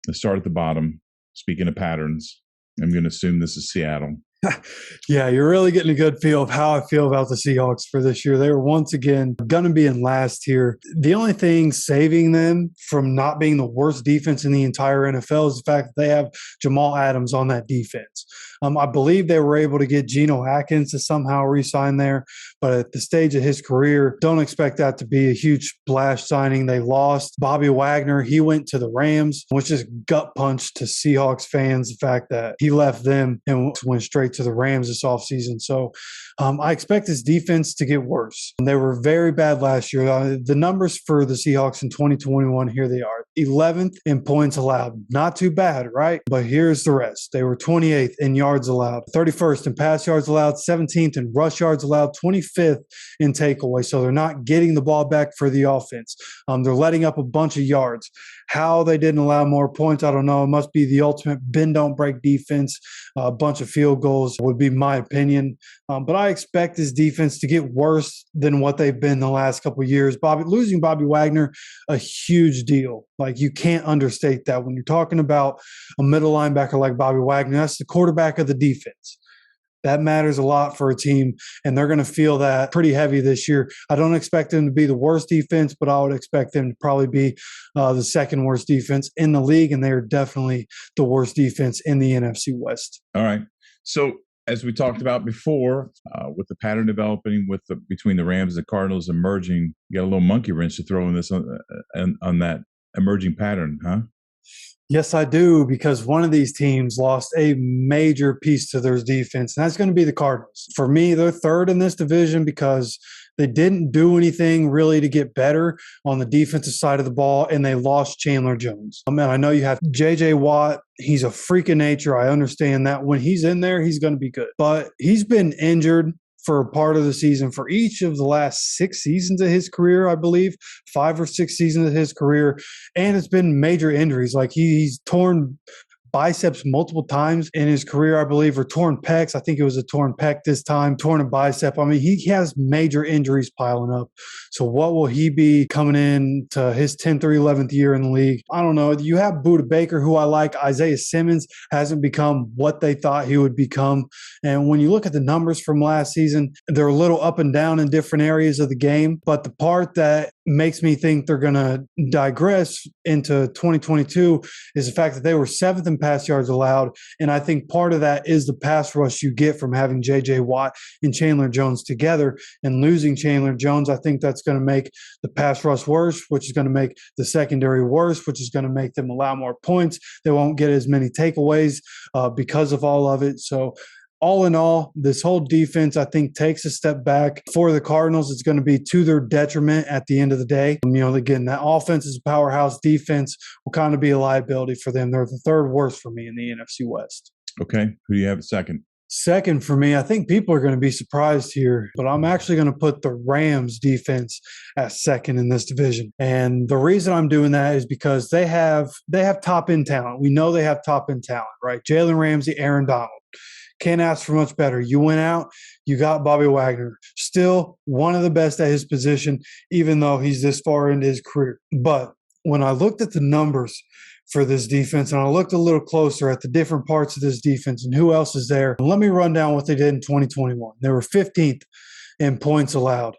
Let's start at the bottom. Speaking of patterns, I'm going to assume this is Seattle. Yeah, you're really getting a good feel of how I feel about the Seahawks for this year. They were once again going to be in last here. The only thing saving them from not being the worst defense in the entire NFL is the fact that they have Jamal Adams on that defense. I believe they were able to get Geno Atkins to somehow re-sign there, but at the stage of his career, don't expect that to be a huge splash signing. They lost Bobby Wagner. He went to the Rams, which is gut punch to Seahawks fans, the fact that he left them and went straight to the Rams this offseason. So I expect this defense to get worse. They were very bad last year. The numbers for the Seahawks in 2021, here they are. 11th in points allowed. Not too bad, right? But here's the rest. They were 28th in yards allowed, 31st in pass yards allowed, 17th in rush yards allowed, 25th in takeaway. So they're not getting the ball back for the offense. They're letting up a bunch of yards. How they didn't allow more points, I don't know. It must be the ultimate bend don't break defense. A bunch of field goals would be my opinion. But I expect this defense to get worse than what they've been the last couple of years. Losing Bobby Wagner, a huge deal. Like, you can't understate that. When you're talking about a middle linebacker like Bobby Wagner, that's the quarterback of the defense. That matters a lot for a team, and they're going to feel that pretty heavy this year. I don't expect them to be the worst defense, but I would expect them to probably be the second worst defense in the league, and they are definitely the worst defense in the NFC West. All right. So as we talked about before, with the pattern developing between the Rams and the Cardinals emerging, you got a little monkey wrench to throw in this on that emerging pattern, huh? Yes, I do, because one of these teams lost a major piece to their defense, and that's going to be the Cardinals. For me, they're third in this division because they didn't do anything really to get better on the defensive side of the ball, and they lost Chandler Jones. I know you have J.J. Watt. He's a freak of nature. I understand that. When he's in there, he's going to be good. But he's been injured for a part of the season for each of the last 6 seasons of his career, I believe, 5 or 6 seasons of his career. And it's been major injuries. Like, he's torn biceps multiple times in his career, I believe, or torn pecs. I think it was a torn pec this time, torn a bicep. I mean, he has major injuries piling up. So what will he be coming in to his 10th or 11th year in the league? I don't know. You have Budda Baker, who I like. Isaiah Simmons hasn't become what they thought he would become. And when you look at the numbers from last season, they're a little up and down in different areas of the game. But the part that makes me think they're going to digress into 2022 is the fact that they were 7th in pass yards allowed. And I think part of that is the pass rush you get from having J.J. Watt and Chandler Jones together. And losing Chandler Jones, I think that's going to make the pass rush worse, which is going to make the secondary worse, which is going to make them allow more points. They won't get as many takeaways because of all of it. So all in all, this whole defense, I think, takes a step back. For the Cardinals, it's going to be to their detriment at the end of the day. Again, that offense is a powerhouse. Defense will kind of be a liability for them. They're the third worst for me in the NFC West. Okay. Who do you have at second? Second for me, I think people are going to be surprised here, but I'm actually going to put the Rams defense at second in this division. And the reason I'm doing that is because they have top end talent. We know they have top end talent, right? Jalen Ramsey, Aaron Donald. Can't ask for much better. You went out, you got Bobby Wagner. Still one of the best at his position, even though he's this far into his career. But when I looked at the numbers for this defense, and I looked a little closer at the different parts of this defense and who else is there, let me run down what they did in 2021. They were 15th in points allowed.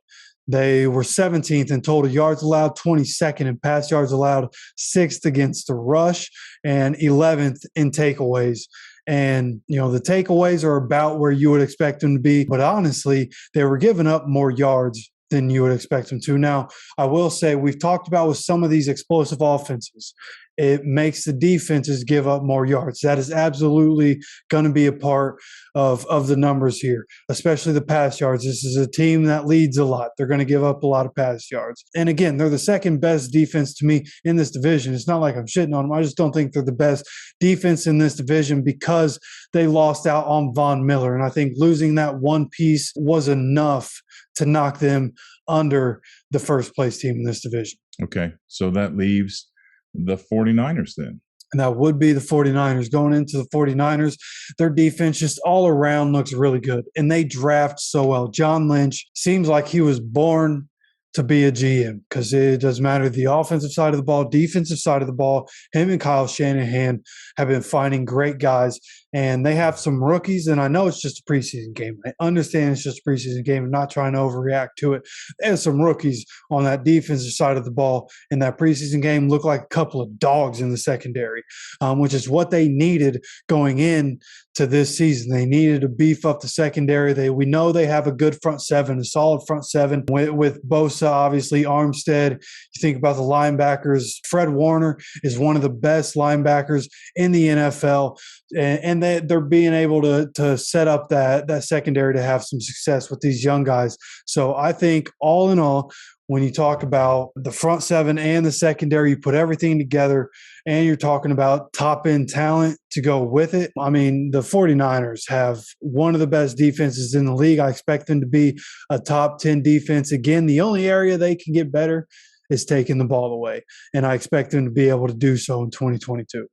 They were 17th in total yards allowed, 22nd in pass yards allowed, 6th against the rush, and 11th in takeaways. And, the takeaways are about where you would expect them to be. But honestly, they were giving up more yards than you would expect them to. Now, I will say we've talked about with some of these explosive offenses, it makes the defenses give up more yards. That is absolutely going to be a part of the numbers here, especially the pass yards. This is a team that leads a lot. They're going to give up a lot of pass yards. And again, they're the second best defense to me in this division. It's not like I'm shitting on them. I just don't think they're the best defense in this division because they lost out on Von Miller. And I think losing that one piece was enough to knock them under the first place team in this division. Okay. So that leaves the 49ers then. And that would be the 49ers. Going into the 49ers, their defense just all around looks really good. And they draft so well. John Lynch seems like he was born to be a GM because it doesn't matter the offensive side of the ball, defensive side of the ball. Him and Kyle Shanahan have been finding great guys, and they have some rookies. And I know it's just a preseason game. I understand it's just a preseason game. I'm not trying to overreact to it. They have some rookies on that defensive side of the ball in that preseason game look like a couple of dogs in the secondary, which is what they needed going in to this season. They needed to beef up the secondary. We know they have a good front seven, a solid front seven with Bosa, obviously, Armstead. You think about the linebackers. Fred Warner is one of the best linebackers in the NFL, and they're being able to set up that secondary to have some success with these young guys. So I think all in all, when you talk about the front seven and the secondary, you put everything together and you're talking about top-end talent to go with it. I mean, the 49ers have one of the best defenses in the league. I expect them to be a top 10 defense. Again, the only area they can get better is taking the ball away, and I expect them to be able to do so in 2022.